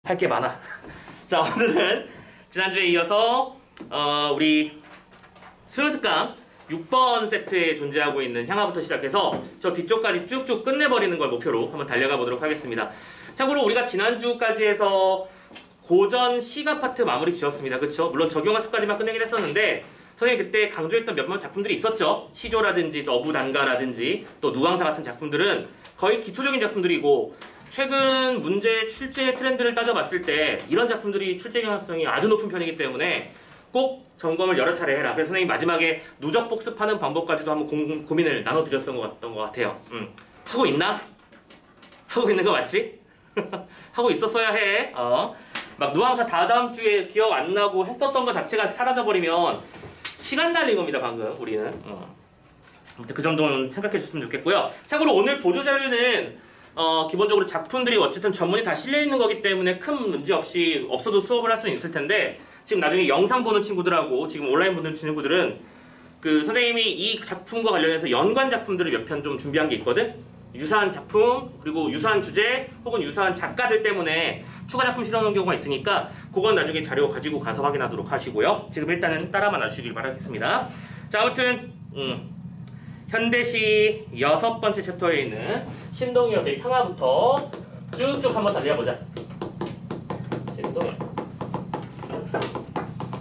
할 게 많아. 자, 오늘은 지난주에 이어서 우리 수요특강 6번 세트에 존재하고 있는 향화부터 시작해서 저 뒤쪽까지 쭉쭉 끝내버리는 걸 목표로 한번 달려가 보도록 하겠습니다. 참고로 우리가 지난주까지 해서 고전 시가 파트 마무리 지었습니다. 그쵸? 물론 적용학습까지만 끝내긴 했었는데 선생님이 그때 강조했던 몇몇 작품들이 있었죠. 시조라든지 또 어부단가라든지 또 누앙사 같은 작품들은 거의 기초적인 작품들이고 최근 문제 출제 트렌드를 따져봤을 때 이런 작품들이 출제 경향성이 아주 높은 편이기 때문에 꼭 점검을 여러 차례 해라. 그래서 선생님이 마지막에 누적 복습하는 방법까지도 한번 고민을 나눠드렸던 것 같아요. 하고 있나? 하고 있는 거 맞지? 하고 있었어야 해. 막 누앙사 다다음 주에 기억 안 나고 했었던 것 자체가 사라져버리면 시간 달린 겁니다, 방금 우리는. 아무튼 그 정도는 생각해 주셨으면 좋겠고요. 참고로 오늘 보조자료는 기본적으로 작품들이 어쨌든 전문이 다 실려있는 거기 때문에 큰 문제 없이 없어도 수업을 할 수는 있을 텐데 지금 나중에 영상 보는 친구들하고 지금 온라인 보는 친구들은 그 선생님이 이 작품과 관련해서 연관 작품들을 몇 편 좀 준비한 게 있거든? 유사한 작품, 그리고 유사한 주제, 혹은 유사한 작가들 때문에 추가 작품 실어놓은 경우가 있으니까 그건 나중에 자료 가지고 가서 확인하도록 하시고요. 지금 일단은 따라만 와주시길 바라겠습니다. 자, 아무튼 현대시 6번째 챕터에 있는 신동엽의 향화부터 쭉쭉 한번 달려보자. 신동엽.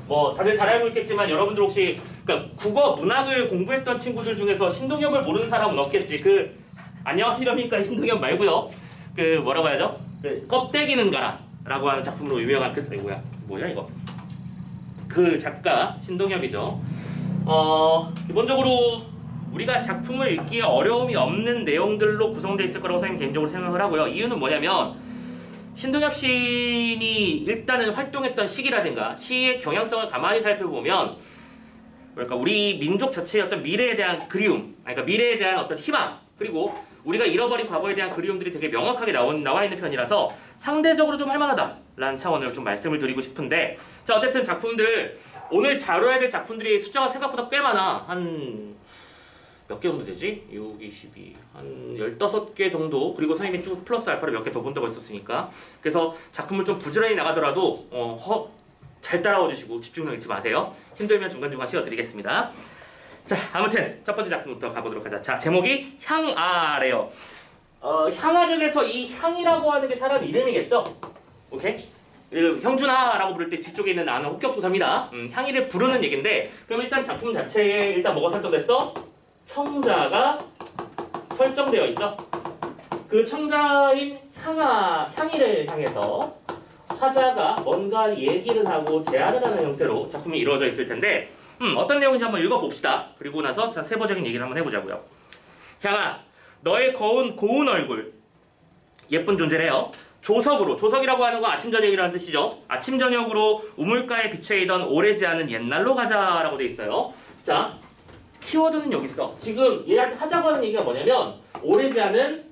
뭐 다들 잘 알고 있겠지만 여러분들 혹시 그러니까 국어 문학을 공부했던 친구들 중에서 신동엽을 모르는 사람은 없겠지. 안녕하시렵니까 신동엽 말고요. 뭐라고 해야죠? 껍데기는 가라라고 하는 작품으로 유명한 뭐야 이거? 그 작가 신동엽이죠. 기본적으로 우리가 작품을 읽기에 어려움이 없는 내용들로 구성되어 있을 거라고 선생님 개인적으로 생각을 하고요. 이유는 뭐냐면 신동엽 시인이 일단은 활동했던 시기라든가 시의 경향성을 가만히 살펴보면 그러니까 우리 민족 자체의 어떤 미래에 대한 그리움, 그러니까 미래에 대한 어떤 희망, 그리고 우리가 잃어버린 과거에 대한 그리움들이 되게 명확하게 나와 있는 편이라서 상대적으로 좀 할만하다라는 차원으로 좀 말씀을 드리고 싶은데, 자, 어쨌든 작품들 오늘 다뤄야 될 작품들이 숫자가 생각보다 꽤 많아. 한 몇 개 정도 되지? 6, 22, 한 15개 정도. 그리고 선생님이 쭉 플러스 알파를 몇 개 더 본다고 했었으니까. 그래서 작품을 좀 부지런히 나가더라도 잘 따라와 주시고 집중력 잃지 마세요. 힘들면 중간중간 씌워드리겠습니다. 자, 아무튼 첫 번째 작품부터 가보도록 하자. 자, 제목이 향아래요. 향아 중에서 이 향이라고 하는 게 사람 이름이겠죠? 오케이? 형준아라고 부를 때 뒤쪽에 있는 아는 혹격부사입니다. 향이를 부르는 얘긴데, 그럼 일단 작품 자체에 일단 뭐가 설정됐어? 청자가 설정되어 있죠. 그 청자인 향이를 향해서 화자가 뭔가 얘기를 하고 제안을 하는 형태로 작품이 이루어져 있을 텐데, 어떤 내용인지 한번 읽어봅시다. 그리고 나서 세부적인 얘기를 한번 해보자고요. 향아, 너의 고운 얼굴, 예쁜 존재래요. 조석이라고 하는 건 아침 저녁이라는 뜻이죠. 아침 저녁으로 우물가에 비춰있던 오래지 않은 옛날로 가자라고 돼 있어요. 자, 키워드는 여기 있어. 지금 얘한테 하자고 하는 얘기가 뭐냐면 오래지 않은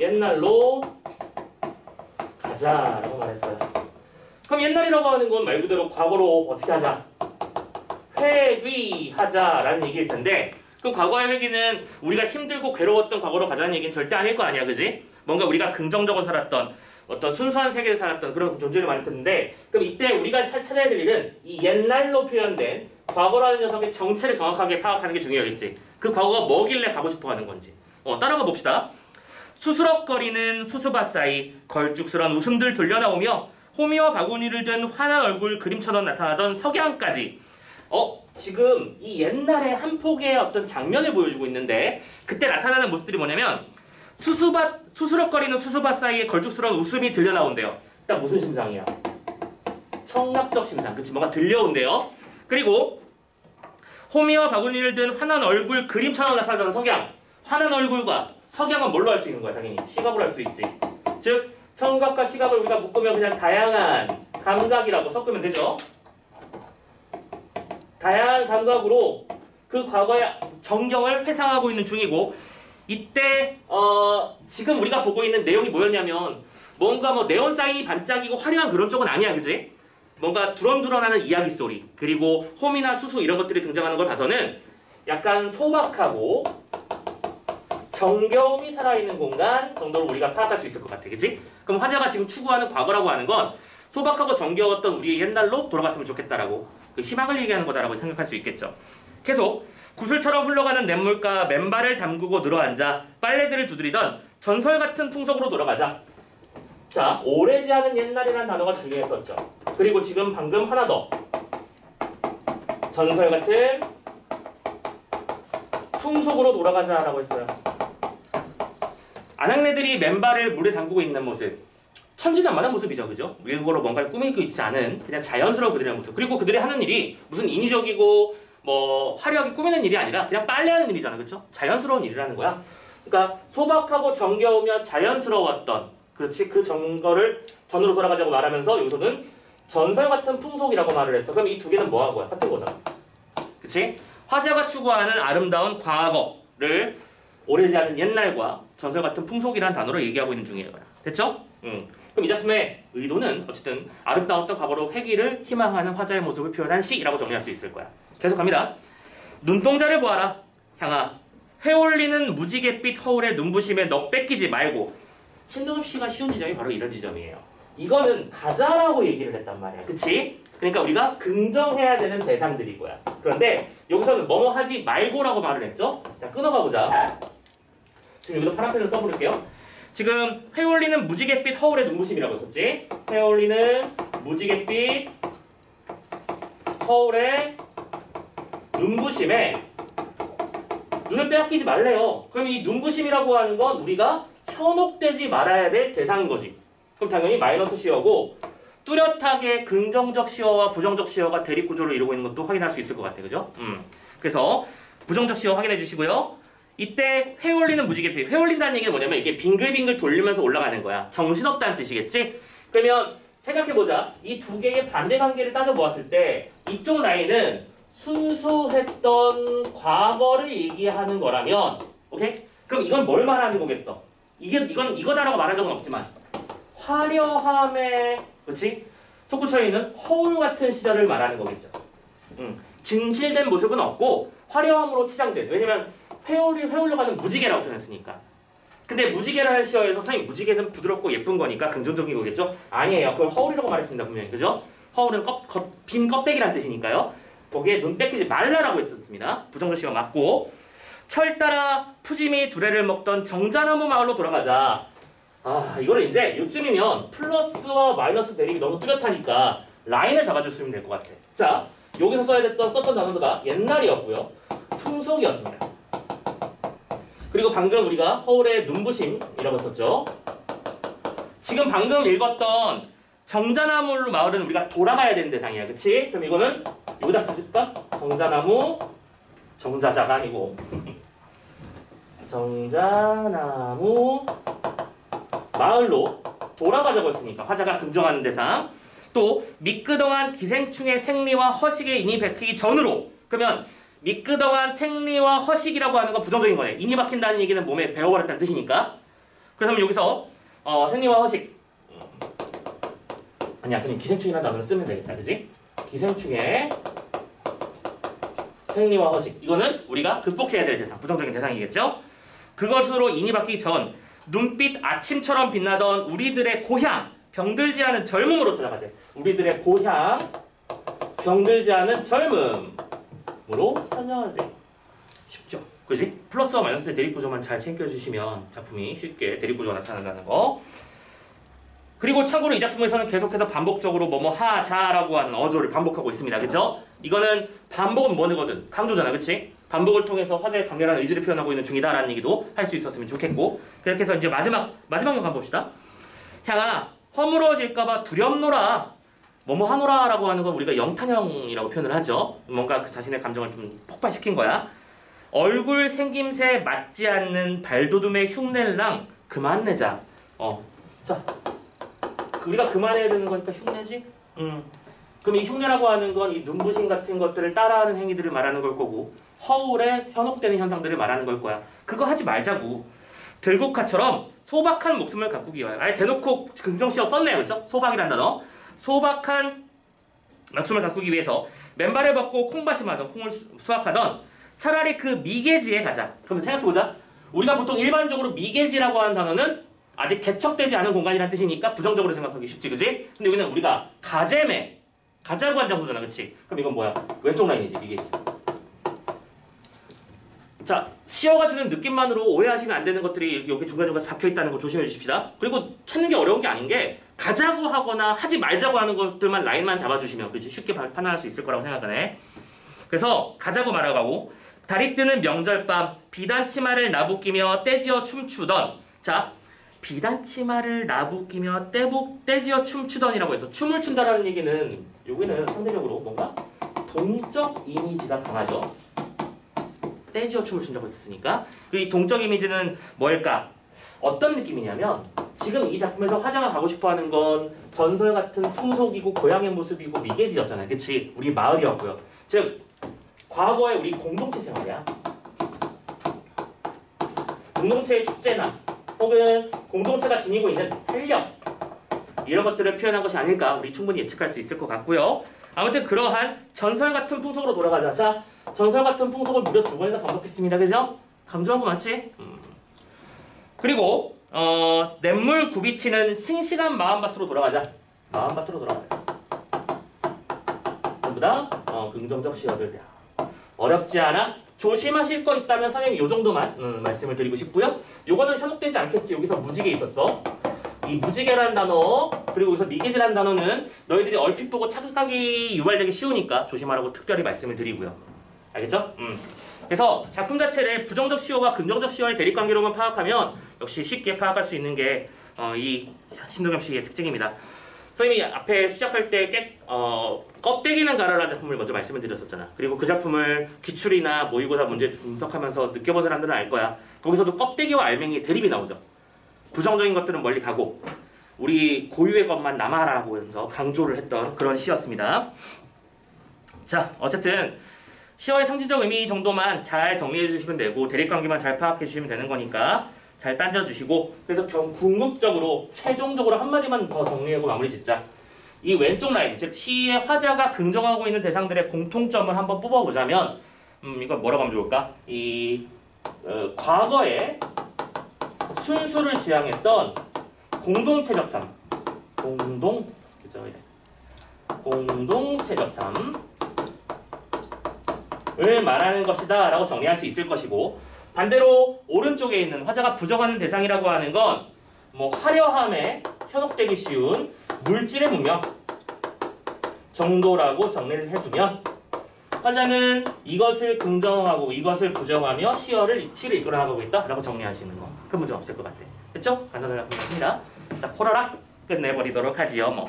옛날로 가자라고 말했어요. 그럼 옛날이라고 하는 건 말 그대로 과거로 어떻게 하자? 회귀하자라는 얘기일 텐데, 그럼 과거의 회귀는 우리가 힘들고 괴로웠던 과거로 가자는 얘기는 절대 아닐 거 아니야, 그지? 뭔가 우리가 긍정적으로 살았던 어떤 순수한 세계에서 살았던 그런 존재를 말할 텐데, 그럼 이때 우리가 찾아야 될 일은 이 옛날로 표현된 과거라는 녀석의 정체를 정확하게 파악하는 게 중요하겠지. 그 과거가 뭐길래 가고 싶어 하는 건지. 따라가 봅시다. 수수럭거리는 수수밭 사이 걸쭉스런 웃음들 돌려나오며 호미와 바구니를 든 환한 얼굴 그림처럼 나타나던 석양까지. 지금 이 옛날의 한 폭의 어떤 장면을 보여주고 있는데, 그때 나타나는 모습들이 뭐냐면 수수럭거리는 수수밭 사이에 걸쭉스러운 웃음이 들려나온대요. 일단 무슨 심상이야? 청락적 심상. 그치? 뭔가 들려온대요. 그리고 호미와 바구니를 든 환한 얼굴 그림처럼 나타나는 석양. 환한 얼굴과 석양은 뭘로 할 수 있는 거야? 당연히 시각으로 할 수 있지. 즉 청각과 시각을 우리가 묶으면 그냥 다양한 감각이라고 섞으면 되죠. 다양한 감각으로 그 과거의 전경을 회상하고 있는 중이고, 이때 지금 우리가 보고 있는 내용이 뭐였냐면 뭔가 네온 사인이 반짝이고 화려한 그런 쪽은 아니야, 그지? 뭔가 두런두런하는 이야기 소리, 그리고 홈이나 수수 이런 것들이 등장하는 걸 봐서는 약간 소박하고 정겨움이 살아있는 공간 정도로 우리가 파악할 수 있을 것 같아. 그치? 그럼 화자가 지금 추구하는 과거라고 하는 건 소박하고 정겨웠던 우리의 옛날로 돌아갔으면 좋겠다라고 그 희망을 얘기하는 거다라고 생각할 수 있겠죠. 계속 구슬처럼 흘러가는 냇물가 맨발을 담그고 늘어앉아 빨래들을 두드리던 전설 같은 풍속으로 돌아가자. 자, 오래지 않은 옛날이라는 단어가 중요했었죠. 그리고 지금 방금 하나 더. 전설 같은 풍속으로 돌아가자라고 했어요. 아낙네들이 맨발을 물에 담그고 있는 모습. 천진난만한 모습이죠. 그죠? 일부러 뭔가를 꾸미고 있지 않은 그냥 자연스러운 그들의 모습. 그리고 그들이 하는 일이 무슨 인위적이고 뭐 화려하게 꾸미는 일이 아니라 그냥 빨래하는 일이잖아. 그렇죠? 자연스러운 일이라는 거야. 그러니까 소박하고 정겨우며 자연스러웠던 그렇지 그 전거를 전으로 돌아가자고 말하면서 여기서는 전설 같은 풍속이라고 말을 했어. 그럼 이 두 개는 뭐 한 거야? 같은 거잖아. 그치? 화자가 추구하는 아름다운 과거를 오래지 않은 옛날과 전설 같은 풍속이라는 단어로 얘기하고 있는 중이에요. 됐죠? 그럼 이 작품의 의도는 어쨌든 아름다웠던 과거로 회귀를 희망하는 화자의 모습을 표현한 시라고 정리할 수 있을 거야. 계속합니다. 눈동자를 보아라. 향아. 해올리는 무지갯빛 허울의 눈부심에 너 뺏기지 말고. 신동엽 씨가 쉬운 지점이 바로 이런 지점이에요. 이거는 가자라고 얘기를 했단 말이야. 그치? 그러니까 우리가 긍정해야 되는 대상들이고요. 그런데 여기서는 뭐뭐 하지 말고라고 말을 했죠? 자, 끊어가 보자. 지금 여기도 파란펜을 써볼게요. 지금 회올리는 무지갯빛 허울의 눈부심이라고 했었지? 회올리는 무지갯빛 허울의 눈부심에 눈을 빼앗기지 말래요. 그럼 이 눈부심이라고 하는 건 우리가 현혹되지 말아야 될 대상인 거지. 그럼 당연히 마이너스 시어고 뚜렷하게 긍정적 시어와 부정적 시어가 대립구조를 이루고 있는 것도 확인할 수 있을 것 같아. 그죠? 그래서 부정적 시어 확인해 주시고요. 이때 회올리는 무지갯빛. 회올린다는 얘기는 뭐냐면 이게 빙글빙글 돌리면서 올라가는 거야. 정신없다는 뜻이겠지? 그러면 생각해보자. 이 두 개의 반대 관계를 따져보았을 때 이쪽 라인은 순수했던 과거를 얘기하는 거라면 오케이? 그럼 이건 뭘 말하는 거겠어? 이건 이거다라고 말한 적은 없지만 화려함에 그렇지? 솟구쳐 있는 허울 같은 시절을 말하는 거겠죠. 진실된 모습은 없고 화려함으로 치장된. 왜냐면 회올려가는 무지개라고 표현했으니까. 근데 무지개라는 시어에서 선생님 무지개는 부드럽고 예쁜 거니까 긍정적인 거겠죠? 아니에요. 그걸 허울이라고 말했습니다. 분명히. 그죠? 허울은 빈 껍데기라는 뜻이니까요. 거기에 눈 뺏기지 말라라고 했었습니다. 부정적 시어 맞고. 철 따라 푸짐히 두레를 먹던 정자나무 마을로 돌아가자. 아, 이거를 이제 요쯤이면 플러스와 마이너스 대립이 너무 뚜렷하니까 라인을 잡아줬으면 될 것 같아. 자, 여기서 썼던 단어가 옛날이었고요. 풍속이었습니다. 그리고 방금 우리가 허울의 눈부심이라고 썼죠. 지금 방금 읽었던 정자나무 마을은 우리가 돌아가야 되는 대상이야. 그치? 그럼 이거는 여기다 쓸까? 정자나무 정자자가 아니고 정자나무 마을로 돌아가자고 했으니까 화자가 긍정하는 대상. 또 미끄덩한 기생충의 생리와 허식에 인이 베끼기 전으로. 그러면 미끄덩한 생리와 허식이라고 하는 건 부정적인 거네. 인이 박힌다는 얘기는 몸에 배어버렸다는 뜻이니까. 그래서 여기서 생리와 허식 아니야 그냥 기생충이라는 단어를 쓰면 되겠다. 그지? 기생충의 생리와 허식 이거는 우리가 극복해야 될 대상 부정적인 대상이겠죠? 그것으로 인이 박히기 전 눈빛 아침처럼 빛나던 우리들의 고향 병들지 않은 젊음으로 찾아가자. 우리들의 고향 병들지 않은 젊음으로 찾아가자. 쉽죠? 그지? 플러스와 마이너스의 대립구조만 잘 챙겨주시면 작품이 쉽게 대립구조가 나타난다는 거. 그리고 참고로 이 작품에서는 계속해서 반복적으로 뭐뭐 하자라고 하는 어조를 반복하고 있습니다. 그쵸? 이거는 반복은 뭐거든? 강조잖아. 그치? 반복을 통해서 화자의 강렬한 의지를 표현하고 있는 중이다라는 얘기도 할 수 있었으면 좋겠고. 그렇게 해서 이제 마지막 영 가봅시다. 향아 허물어질까봐 두렵노라. 뭐뭐 하노라라고 하는 건 우리가 영탄형이라고 표현을 하죠. 뭔가 그 자신의 감정을 좀 폭발시킨 거야. 얼굴 생김새 맞지 않는 발도둠의 흉내랑 그만 내자. 자, 우리가 그만해야 되는 거니까 흉내지? 그럼 이 흉내라고 하는 건 이 눈부심 같은 것들을 따라하는 행위들을 말하는 걸 거고 허울에 현혹되는 현상들을 말하는 걸 거야. 그거 하지 말자고. 들국화처럼 소박한 목숨을 가꾸기 위하여. 아예 대놓고 긍정시어 썼네요. 그렇죠? 소박이란 단어. 소박한 목숨을 가꾸기 위해서 맨발을 벗고 콩밭임하던 콩을 수확하던 차라리 그 미개지에 가자. 그럼 생각해보자. 우리가 보통 일반적으로 미계지라고 하는 단어는 아직 개척되지 않은 공간이라는 뜻이니까 부정적으로 생각하기 쉽지, 그지? 근데 여기는 우리가 가재매, 가자고 한 장소잖아, 그치? 그럼 이건 뭐야? 왼쪽 라인이지, 미계지. 자, 시어가 주는 느낌만으로 오해하시면 안 되는 것들이 이렇게 여기 중간중간 박혀있다는 거 조심해 주십시다. 그리고 찾는 게 어려운 게 아닌 게 가자고 하거나 하지 말자고 하는 것들만 라인만 잡아주시면 그렇지 쉽게 판단할 수 있을 거라고 생각하네. 그래서 가자고 말하고 달이 뜨는 명절밤 비단치마를 나부끼며 떼지어 춤추던. 자, 비단치마를 나부끼며 떼지어 춤추던이라고 해서 춤을 춘다라는 얘기는 여기는 상대적으로 뭔가 동적 이미지가 강하죠. 떼지어 춤을 춘다고 했으니까. 그리고 이 동적 이미지는 뭘까? 어떤 느낌이냐면 지금 이 작품에서 화자가 가고 싶어하는 건 전설 같은 풍속이고 고향의 모습이고 미개지였잖아요. 그치? 우리 마을이었고요. 즉 과거의 우리 공동체 생활이야. 공동체의 축제나 혹은 공동체가 지니고 있는 활력 이런 것들을 표현한 것이 아닐까 우리 충분히 예측할 수 있을 것 같고요. 아무튼 그러한 전설 같은 풍속으로 돌아가자. 자, 전설 같은 풍속을 무려 2번이나 반복했습니다. 그죠? 감정한 거 맞지? 그리고 냇물 굽이치는 싱싱한 마음밭으로 돌아가자. 마음밭으로 돌아가자. 전부 다 긍정적 시어들. 어렵지 않아? 조심하실 거 있다면 선생님이 요 정도만 말씀을 드리고 싶고요. 요거는 현혹되지 않겠지. 여기서 무지개 있었어. 이 무지개라는 단어 그리고 여기서 미개지라는 단어는 너희들이 얼핏 보고 착각이 유발되기 쉬우니까 조심하라고 특별히 말씀을 드리고요. 알겠죠? 그래서 작품 자체를 부정적 시호와 긍정적 시호의 대립관계로만 파악하면 역시 쉽게 파악할 수 있는 게 이 신동엽 씨의 특징입니다. 선생님이 앞에 시작할 때 껍데기는 가라라는 작품을 먼저 말씀을 드렸었잖아. 그리고 그 작품을 기출이나 모의고사 문제 분석하면서 느껴본 사람들은 알 거야. 거기서도 껍데기와 알맹이의 대립이 나오죠. 부정적인 것들은 멀리 가고 우리 고유의 것만 남아라고 하면서 강조를 했던 그런 시였습니다. 자, 어쨌든 시어의 상징적 의미 정도만 잘 정리해 주시면 되고 대립관계만 잘 파악해 주시면 되는 거니까 잘 따져 주시고 그래서 궁극적으로 최종적으로 한마디만 더 정리하고 마무리 짓자. 이 왼쪽 라인, 즉 시의 화자가 긍정하고 있는 대상들의 공통점을 한번 뽑아보자면 이걸 뭐라고 하면 좋을까? 과거에 순수를 지향했던 공동체적 삶, 공동체적 삶을 말하는 것이다 라고 정리할 수 있을 것이고 반대로 오른쪽에 있는 화자가 부정하는 대상이라고 하는 건 뭐 화려함에 현혹되기 쉬운 물질의 문명 정도라고 정리를 해두면 화자는 이것을 긍정하고 이것을 부정하며 시를 이끌어나가고 있다 라고 정리하시는 거. 큰 문제 없을 것 같아. 됐죠? 간단한 작품 같습니다. 자, 포라락 끝내버리도록 하지요.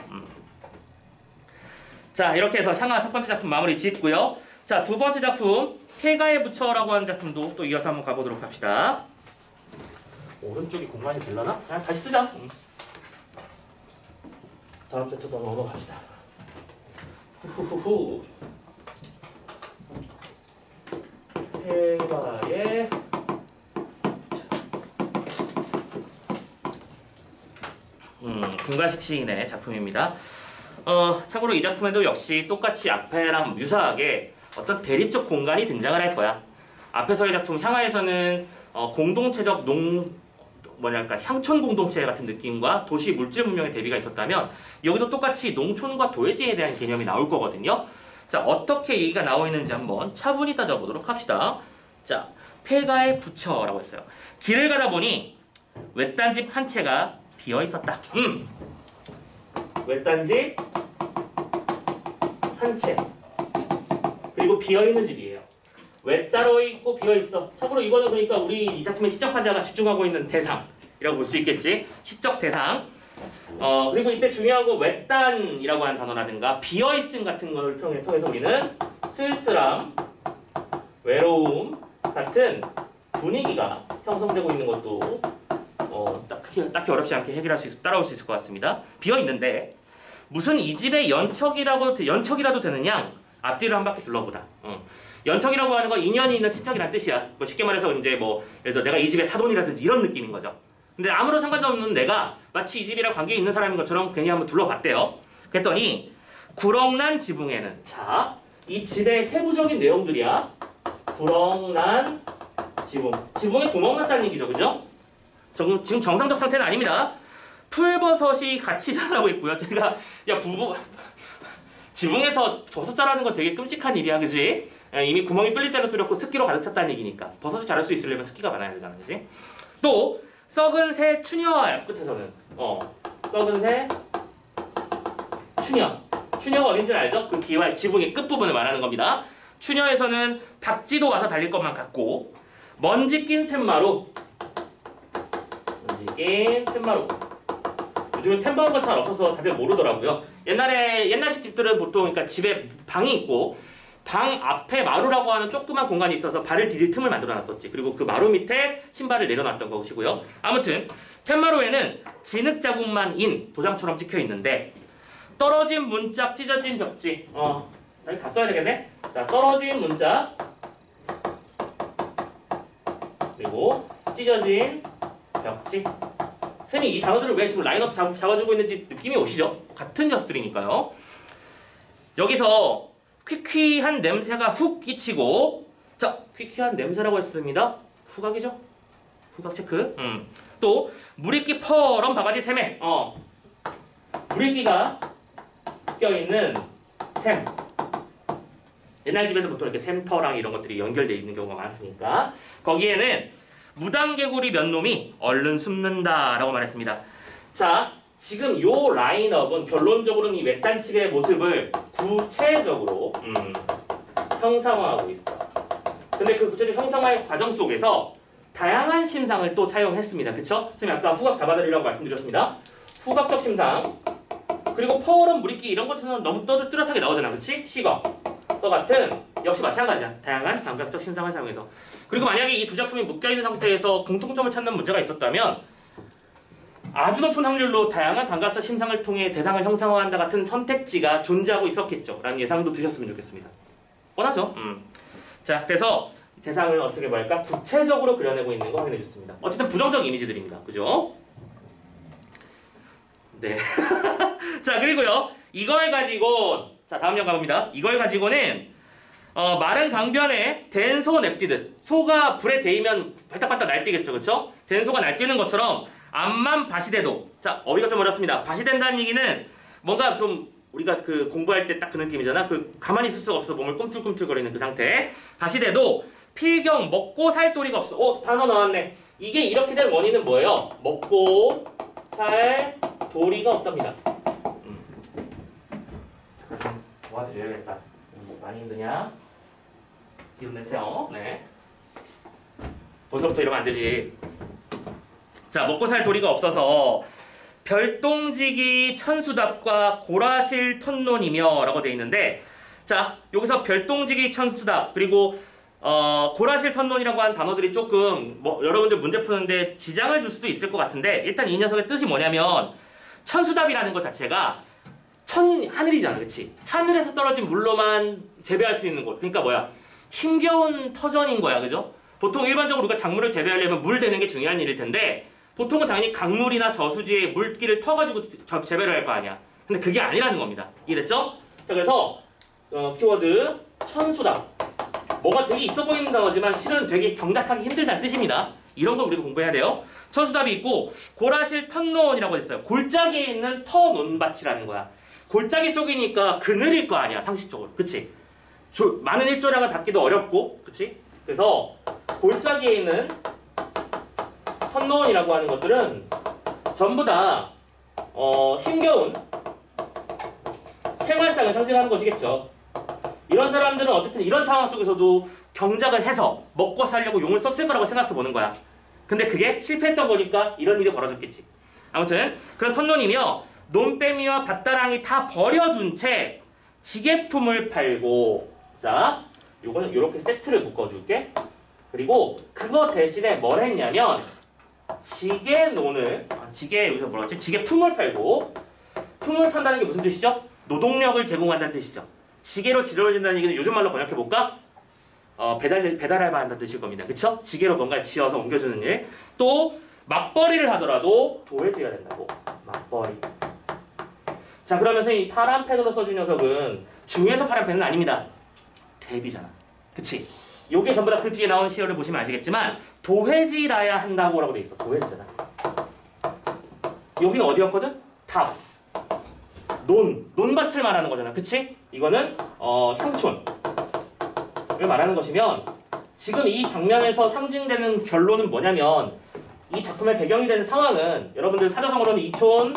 자, 이렇게 해서 향하 첫 번째 작품 마무리 짓고요. 자, 두 번째 작품 폐가의 부처라고 하는 작품도 또 이어서 한번 가보도록 합시다. 오른쪽이 공간이 될라나? 그냥 다시 쓰자. 다음 챕터로 넘어갑시다. 후후후. 폐가의 금가식 시인의 작품입니다. 참고로 이 작품에도 역시 똑같이 앞에랑 유사하게 어떤 대립적 공간이 등장을 할 거야. 앞에서의 작품 향하에서는 공동체적 향촌 공동체 같은 느낌과 도시 물질 문명의 대비가 있었다면 여기도 똑같이 농촌과 도회지에 대한 개념이 나올 거거든요. 자, 어떻게 얘기가 나와 있는지 한번 차분히 따져보도록 합시다. 자, 폐가의 부처라고 했어요. 길을 가다 보니 외딴 집 한 채가 비어 있었다. 외딴 집 한 채. 그리고 비어 있는 집이에요. 외따로 있고 비어 있어. 참고로 이거는 그러니까 우리 이 작품의 시적 화자가 집중하고 있는 대상이라고 볼 수 있겠지. 시적 대상. 그리고 이때 중요한 거 외딴이라고 하는 단어라든가 비어 있음 같은 걸 통해서 우리는 쓸쓸함, 외로움 같은 분위기가 형성되고 있는 것도 딱히 어렵지 않게 따라올 수 있을 것 같습니다. 비어 있는데 무슨 이 집의 연척이라도 되는 양 앞뒤를 한 바퀴 둘러보다. 연척이라고 하는 건 인연이 있는 친척이란 뜻이야. 쉽게 말해서 이제 예를 들어 내가 이 집의 사돈이라든지 이런 느낌인 거죠. 근데 아무런 상관도 없는 내가 마치 이 집이랑 관계 있는 사람인 것처럼 괜히 한번 둘러봤대요. 그랬더니 구렁난 지붕에는 자, 이 집의 세부적인 내용들이야. 구렁난 지붕에 구멍 났다는 얘기죠. 그죠? 지금 정상적 상태는 아닙니다. 풀버섯이 같이 자라고 있고요. 제가 지붕에서 버섯 자라는 건 되게 끔찍한 일이야. 그지? 이미 구멍이 뚫릴 대로 뚫렸고 습기로 가득 찼다는 얘기니까 버섯이 자랄 수 있으려면 습기가 많아야 되잖아. 그지? 또 썩은 새 추녀와요. 끝에서는 썩은 새 추녀가 어딘지 알죠? 그 기와의 지붕의 끝부분을 말하는 겁니다. 추녀에서는 박쥐도 와서 달릴 것만 같고 먼지 낀 툇마루 요즘은 템버가 잘 없어서 다들 모르더라고요. 옛날식 집들은 보통 그러니까 집에 방이 있고 방 앞에 마루라고 하는 조그만 공간이 있어서 발을 디딜 틈을 만들어놨었지. 그리고 그 마루 밑에 신발을 내려놨던 것이고요. 아무튼 툇마루에는 진흙 자국만 인 도장처럼 찍혀 있는데 떨어진 문짝 찢어진 벽지. 여기 다 써야 되겠네. 자, 떨어진 문짝 그리고 찢어진 벽지. 쌤이 이 단어들을 왜 지금 라인업 잡아주고 있는지 느낌이 오시죠? 같은 녀석들이니까요. 여기서 퀴퀴한 냄새가 훅 끼치고, 자, 퀴퀴한 냄새라고 했습니다. 후각이죠? 후각 체크. 또 물이끼 퍼런 바가지 샘에 물이끼가 껴있는 샘. 옛날 집에는 보통 이렇게 샘터랑 이런 것들이 연결되어 있는 경우가 많았으니까 거기에는 무당개구리 몇 놈이 얼른 숨는다 라고 말했습니다. 자, 지금 요 라인업은 결론적으로는 이 외딴집의 모습을 구체적으로 형상화하고 있어. 근데 그 구체적 형상화의 과정 속에서 다양한 심상을 또 사용했습니다. 그쵸? 선생님 아까 후각 잡아드리라고 말씀드렸습니다. 후각적 심상 그리고 퍼런 물이끼 이런 것들은 너무 뚜렷하게 나오잖아. 그치? 시각 또 같은 역시 마찬가지야. 다양한 감각적 심상을 사용해서. 그리고 만약에 이 두 작품이 묶여있는 상태에서 공통점을 찾는 문제가 있었다면 아주 높은 확률로 다양한 감각적 심상을 통해 대상을 형상화한다 같은 선택지가 존재하고 있었겠죠. 라는 예상도 드셨으면 좋겠습니다. 뻔하죠? 자, 그래서 대상을 어떻게 말할까? 구체적으로 그려내고 있는 거 확인해 줬습니다. 어쨌든 부정적 이미지들입니다. 그죠? 네. 자, 그리고요. 이걸 가지고 자, 다음 장 가봅니다. 이걸 가지고는 마른 강변에 된 소 냅디듯 소가 불에 데이면 발딱발딱 날뛰겠죠. 그쵸? 된 소가 날뛰는 것처럼 앞만 바시대도 자, 어휘가 좀 어렵습니다. 바시된다는 얘기는 뭔가 좀 우리가 그 공부할 때 딱 그 느낌이잖아. 그 가만히 있을 수가 없어. 몸을 꿈틀꿈틀거리는 그 상태. 바시대도 필경 먹고 살 도리가 없어. 단어 나왔네. 이게 이렇게 된 원인은 뭐예요? 먹고 살 도리가 없답니다. 잠깐 도와드려야겠다. 뭐 많이 힘드냐? 기운 내세요. 네. 벌써부터 이러면 안 되지. 자, 먹고 살 도리가 없어서 별똥지기 천수답과 고라실 턴론이며 라고 되어 있는데 자, 여기서 별똥지기 천수답 그리고 고라실 턴론이라고 하는 단어들이 조금 여러분들 문제 푸는데 지장을 줄 수도 있을 것 같은데 일단 이 녀석의 뜻이 뭐냐면 천수답이라는 것 자체가 하늘이잖아. 그치? 하늘에서 떨어진 물로만 재배할 수 있는 곳. 그러니까 뭐야? 힘겨운 터전인 거야. 그죠? 보통 일반적으로 우리가 작물을 재배하려면 물 대는 게 중요한 일일 텐데 보통은 당연히 강물이나 저수지에 물기를 터가지고 재배를 할 거 아니야. 근데 그게 아니라는 겁니다. 이해됐죠? 자, 그래서 키워드 천수답. 뭐가 되게 있어 보이는 단어지만 실은 되게 경작하기 힘들다는 뜻입니다. 이런 거 우리가 공부해야 돼요. 천수답이 있고 고라실 턴론이라고 했어요. 골짜기에 있는 터논밭이라는 거야. 골짜기 속이니까 그늘일 거 아니야. 상식적으로. 그치? 많은 일조량을 받기도 어렵고 그치? 그래서 골짜기에 있는 턴론이라고 하는 것들은 전부 다 힘겨운 생활상을 상징하는 것이겠죠. 이런 사람들은 어쨌든 이런 상황 속에서도 경작을 해서 먹고 살려고 용을 썼을 거라고 생각해 보는 거야. 근데 그게 실패했던 거니까 이런 일이 벌어졌겠지. 아무튼 그런 턴론이며 논빼미와 밭다랑이 다 버려둔 채 지게품을 팔고 자, 요거는 이렇게 세트를 묶어줄게. 그리고 그거 대신에 뭘 했냐면 여기서 뭐라지? 지게품을 팔고 품을 판다는 게 무슨 뜻이죠? 노동력을 제공한다는 뜻이죠. 지게로 지려진다는 얘기는 요즘 말로 번역해볼까? 배달 알바 한다는 뜻일 겁니다. 그쵸? 지게로 뭔가를 지어서 옮겨주는 일. 또 맞벌이를 하더라도 도해지어야 된다고. 맞벌이. 자, 그러면서 이 파란 펜으로 써준 녀석은 중에서 파란 펜은 아닙니다. 대비잖아. 그치? 요게 전부 다 그 뒤에 나오는 시어를 보시면 아시겠지만 도회지라야 한다고 돼 있어. 도회지잖아. 여기는 어디였거든? 탑. 논밭을 말하는 거잖아. 그치? 이거는 향촌을 말하는 것이면 지금 이 장면에서 상징되는 결론은 뭐냐면 이 작품의 배경이 되는 상황은 여러분들 사자성어로는 이촌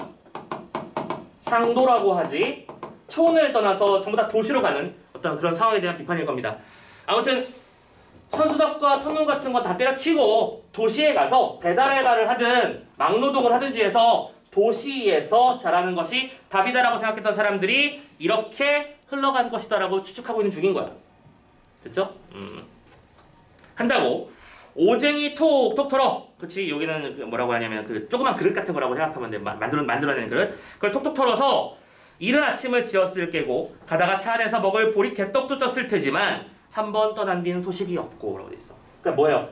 향도라고 하지 촌을 떠나서 전부 다 도시로 가는 어떤 그런 상황에 대한 비판일 겁니다. 아무튼 선수답과 평론 같은 거 다 때려치고 도시에 가서 배달 알바를 하든 막노동을 하든지 해서 도시에서 자라는 것이 답이다라고 생각했던 사람들이 이렇게 흘러간 것이다라고 추측하고 있는 중인 거야. 됐죠? 한다고 오쟁이 톡 털어. 그치? 여기는 뭐라고 하냐면 그 조그만 그릇 같은 거라고 생각하면 돼. 만들어내는 그릇. 그걸 톡톡 털어서 이른 아침을 지었을 깨고 가다가 차 안에서 먹을 보리 개떡도 쪘을 테지만 한 번 떠난 뒤는 소식이 없고 라고 돼 있어. 그러니까 뭐예요?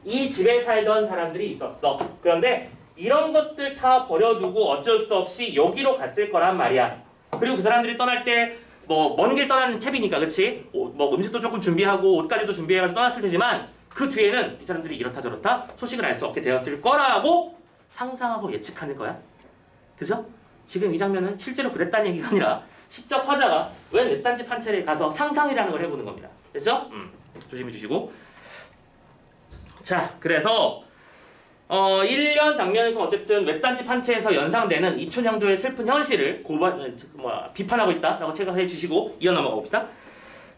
이 집에 살던 사람들이 있었어. 그런데 이런 것들 다 버려두고 어쩔 수 없이 여기로 갔을 거란 말이야. 그리고 그 사람들이 떠날 때 뭐 먼 길 떠나는 채비니까 그치? 뭐 음식도 조금 준비하고 옷까지도 준비해가지고 떠났을 테지만 그 뒤에는 이 사람들이 이렇다 저렇다 소식을 알 수 없게 되었을 거라고 상상하고 예측하는 거야. 그죠? 지금 이 장면은 실제로 그랬다는 얘기가 아니라 시적 화자가 웬 외딴집 한 채를 가서 상상이라는 걸 해보는 겁니다. 됐죠? 조심해 주시고. 자, 그래서 1년 장면에서 어쨌든 외딴집 한 채에서 연상되는 이촌향도의 슬픈 현실을 비판하고 있다라고 체크해 주시고 이어 넘어가 봅시다.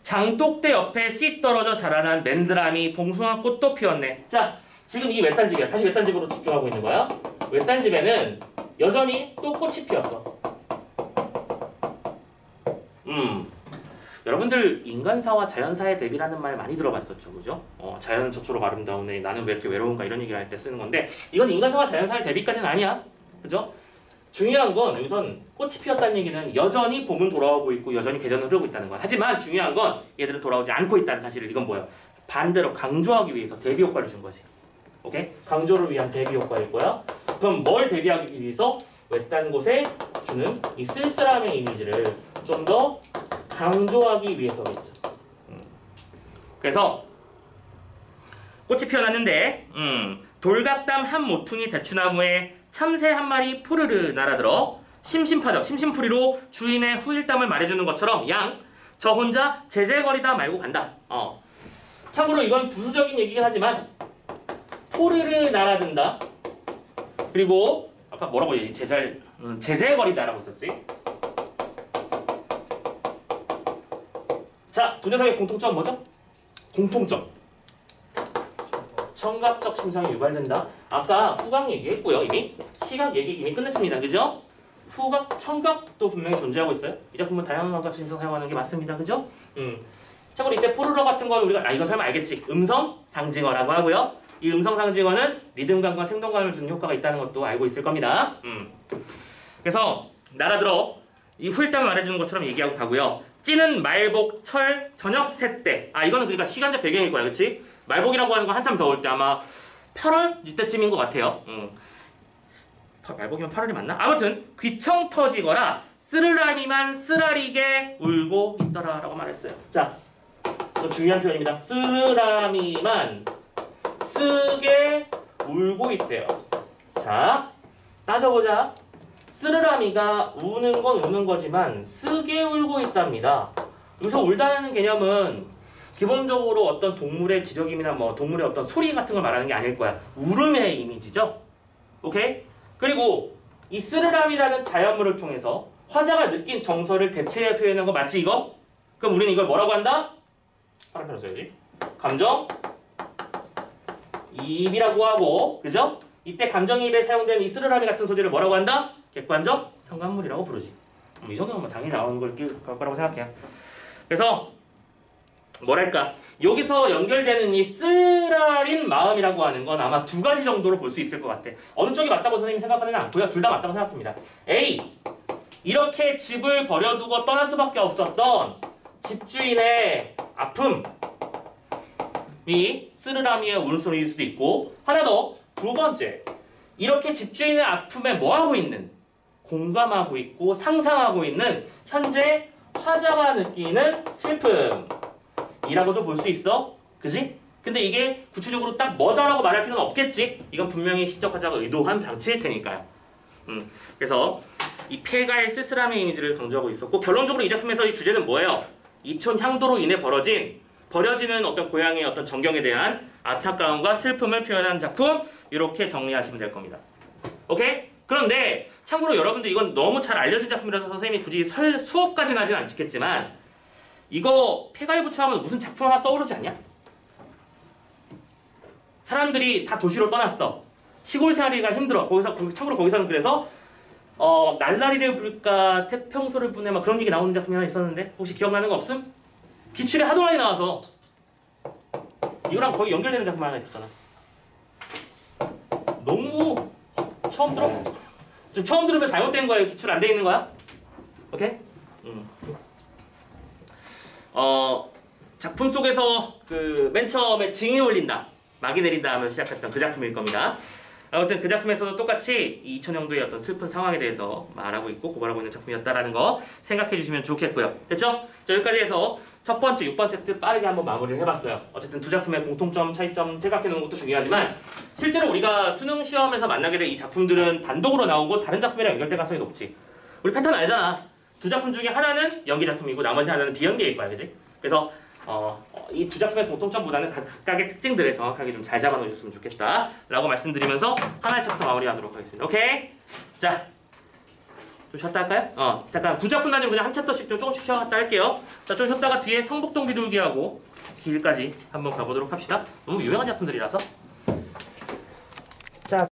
장독대 옆에 씨 떨어져 자라난 맨드라미 봉숭아 꽃도 피웠네. 자, 지금 이 외딴집이야. 다시 외딴집으로 집중하고 있는 거야. 외딴집에는 여전히 또 꽃이 피었어. 여러분들 인간사와 자연사의 대비라는 말 많이 들어봤었죠, 그죠? 자연은 저토록 아름다우네, 나는 왜 이렇게 외로운가 이런 얘기를 할 때 쓰는 건데 이건 인간사와 자연사의 대비까지는 아니야, 그죠? 중요한 건 여기선 꽃이 피었다는 얘기는 여전히 봄은 돌아오고 있고 여전히 계절은 흐르고 있다는 거야. 하지만 중요한 건 얘들은 돌아오지 않고 있다는 사실을 이건 뭐야? 반대로 강조하기 위해서 대비 효과를 준 거지. 오케이? 강조를 위한 대비 효과일 거야. 그럼 뭘 대비하기 위해서? 외딴 곳에 주는 이 쓸쓸함의 이미지를 좀 더 강조하기 위해서겠죠. 그래서 꽃이 피어났는데 돌각담 한 모퉁이 대추나무에 참새 한 마리 푸르르 날아들어 심심파적 심심풀이로 주인의 후일담을 말해주는 것처럼 양 저 혼자 제젤거리다 말고 간다. 참고로 이건 부수적인 얘기긴 하지만 푸르르 날아든다. 그리고 아까 뭐라고 얘기 제젤거리다라고 썼지. 자, 두 녀석의 공통점 뭐죠? 공통점. 청각적 심상이 유발된다. 아까 후각 얘기했고요. 이미 시각 얘기 이미 끝냈습니다. 그죠? 후각, 청각도 분명히 존재하고 있어요. 이 작품은 다양한 감각 심상 사용하는 게 맞습니다. 그죠? 참고로 이때 포르러 같은 건 우리가 이건 설마 알겠지? 음성 상징어라고 하고요. 이 음성 상징어는 리듬감과 생동감을 주는 효과가 있다는 것도 알고 있을 겁니다. 그래서 날아들어 이 후일담을 말해주는 것처럼 얘기하고 가고요. 찌는 말복, 철, 저녁 새때. 이거는 그러니까 시간적 배경일 거야, 그렇지? 말복이라고 하는 건 한참 더울 때 아마 8월 이때쯤인 것 같아요. 말복이면 8월이 맞나? 아무튼 귀청 터지거라 쓰르라미만 쓰라리게 울고 있더라라고 말했어요. 자, 또 중요한 표현입니다. 쓰르라미만 쓰게 울고 있대요. 자, 따져보자. 쓰르라미가 우는 건 우는 거지만 쓰게 울고 있답니다. 여기서 울다는 개념은 기본적으로 어떤 동물의 지적임이나 뭐 동물의 어떤 소리 같은 걸 말하는 게 아닐 거야. 울음의 이미지죠. 오케이? 그리고 이 쓰르라미라는 자연물을 통해서 화자가 느낀 정서를 대체해 표현한 거 맞지 이거? 그럼 우리는 이걸 뭐라고 한다? 파란펜으로 써야지. 감정 이입이라고 하고, 그죠? 이때 감정이입에 사용된 이 쓰르라미 같은 소재를 뭐라고 한다? 객관적 상관물이라고 부르지. 이 정도면 뭐 당연히 나오는 걸 거라고 생각해요. 그래서 뭐랄까 여기서 연결되는 이 쓰라린 마음이라고 하는 건 아마 두 가지 정도로 볼 수 있을 것 같아. 어느 쪽이 맞다고 선생님이 생각하는 않고요. 둘 다 맞다고 생각합니다. A. 이렇게 집을 버려두고 떠날 수밖에 없었던 집주인의 아픔이 쓰르라미의 울음소리일 수도 있고, 하나 더, 두 번째, 이렇게 집주인의 아픔에 뭐하고 있는, 공감하고 있고 상상하고 있는 현재 화자가 느끼는 슬픔이라고도 볼 수 있어. 그지? 근데 이게 구체적으로 딱 뭐다라고 말할 필요는 없겠지. 이건 분명히 시적 화자가 의도한 방치일 테니까요. 그래서 이 폐가의 쓸쓸함의 이미지를 강조하고 있었고, 결론적으로 이 작품에서 이 주제는 뭐예요? 이촌 향도로 인해 버려지는 어떤 고향의 어떤 정경에 대한 안타까움과 슬픔을 표현한 작품, 이렇게 정리하시면 될 겁니다. 오케이? 그런데 참고로 여러분들 이건 너무 잘 알려진 작품이라서 선생님이 굳이 수업까지는 하진 않겠지만, 이거 폐가에 부처하면 무슨 작품 하나 떠오르지 않냐? 사람들이 다 도시로 떠났어. 시골 생활이가 힘들어. 참고로 거기서는 그래서 날라리를 불까 태평소를 부네 막 그런 얘기 나오는 작품이 하나 있었는데, 혹시 기억나는 거 없음? 기출에 하도 많이 나와서 이거랑 거의 연결되는 작품 하나 있었잖아. 너무 처음 들어? 처음 들으면 잘못된 거예요? 기출 안 돼 있는 거야? 오케이? 작품 속에서 그 맨 처음에 징이 울린다, 막이 내린다 하면서 시작했던 그 작품일 겁니다. 아무튼 그 작품에서도 똑같이 2000년도의 어떤 슬픈 상황에 대해서 말하고 있고 고발하고 있는 작품이었다라는 거 생각해 주시면 좋겠고요. 됐죠? 자, 여기까지 해서 첫 번째 6번 세트 빠르게 한번 마무리를 해봤어요. 어쨌든 두 작품의 공통점, 차이점 생각해 놓는 것도 중요하지만, 실제로 우리가 수능 시험에서 만나게 될 이 작품들은 단독으로 나오고 다른 작품이랑 연결될 가능성이 높지. 우리 패턴 알잖아. 두 작품 중에 하나는 연기 작품이고 나머지 하나는 비연기일 거야, 그지? 그래서 이 두 작품의 공통점보다는 각각의 특징들을 정확하게 좀 잘 잡아놓으셨으면 좋겠다 라고 말씀드리면서 하나의 챕터 마무리하도록 하겠습니다. 오케이? 자, 좀 쉬었다 할까요? 잠깐 두 작품 단위로 그냥 한 챕터씩 좀 조금씩 쉬었다 할게요. 자, 좀 쉬었다가 뒤에 성북동 비둘기하고 길까지 한번 가보도록 합시다. 너무 유명한 작품들이라서